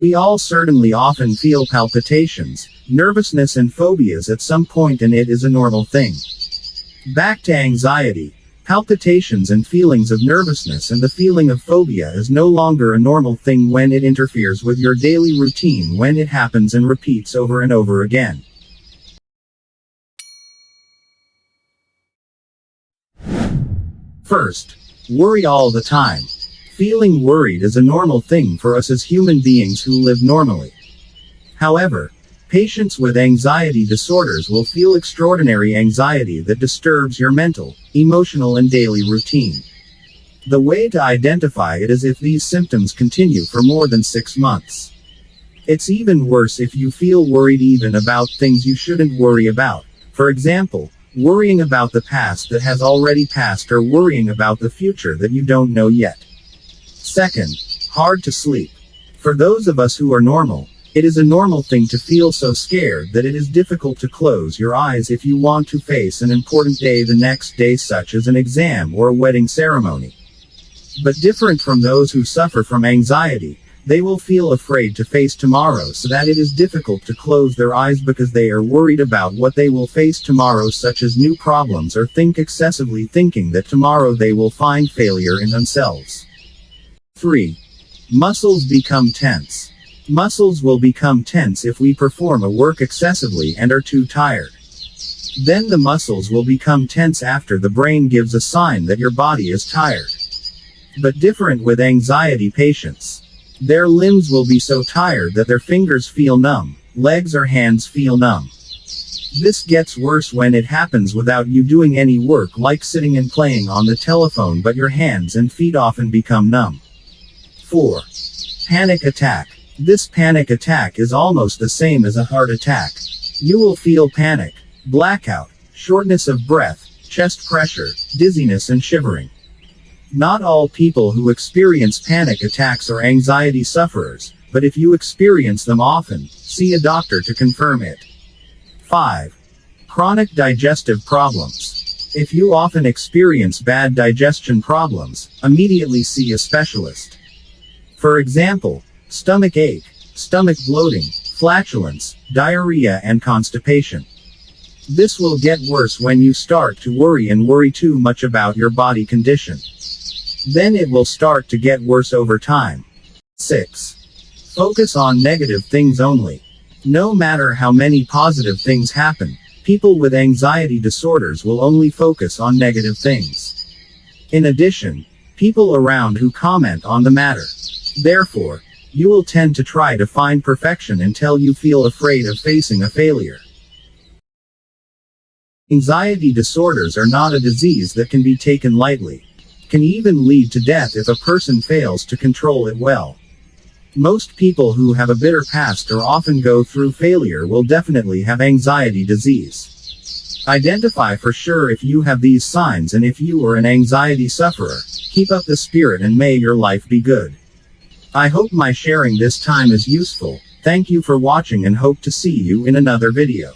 We all certainly often feel palpitations, nervousness and phobias at some point, and it is a normal thing. Back to anxiety. Palpitations and feelings of nervousness and the feeling of phobia is no longer a normal thing when it interferes with your daily routine, when it happens and repeats over and over again. First, worry all the time. Feeling worried is a normal thing for us as human beings who live normally. However, patients with anxiety disorders will feel extraordinary anxiety that disturbs your mental, emotional and daily routine. The way to identify it is if these symptoms continue for more than 6 months. It's even worse if you feel worried even about things you shouldn't worry about. For example, worrying about the past that has already passed, or worrying about the future that you don't know yet. Second, hard to sleep. For those of us who are normal, it is a normal thing to feel so scared that it is difficult to close your eyes if you want to face an important day the next day, such as an exam or a wedding ceremony. But different from those who suffer from anxiety, they will feel afraid to face tomorrow, so that it is difficult to close their eyes because they are worried about what they will face tomorrow, such as new problems, or think excessively, thinking that tomorrow they will find failure in themselves. 3. Muscles become tense. Muscles will become tense if we perform a work excessively and are too tired. Then the muscles will become tense after the brain gives a sign that your body is tired. But different with anxiety patients. Their limbs will be so tired that their fingers feel numb, legs or hands feel numb. This gets worse when it happens without you doing any work, like sitting and playing on the telephone, but your hands and feet often become numb. 4. Panic attack. This panic attack is almost the same as a heart attack. You will feel panic, blackout, shortness of breath, chest pressure, dizziness and shivering. Not all people who experience panic attacks are anxiety sufferers, but if you experience them often, see a doctor to confirm it. 5. Chronic digestive problems. If you often experience bad digestion problems, immediately see a specialist. For example, stomach ache, stomach bloating, flatulence, diarrhea and constipation. This will get worse when you start to worry too much about your body condition. Then it will start to get worse over time. 6. Focus on negative things only. No matter how many positive things happen, people with anxiety disorders will only focus on negative things. In addition, people around who comment on the matter. Therefore, you will tend to try to find perfection until you feel afraid of facing a failure. Anxiety disorders are not a disease that can be taken lightly. Can even lead to death if a person fails to control it well. Most people who have a bitter past or often go through failure will definitely have anxiety disease. Identify for sure if you have these signs, and if you are an anxiety sufferer, keep up the spirit and may your life be good. I hope my sharing this time is useful. Thank you for watching and hope to see you in another video.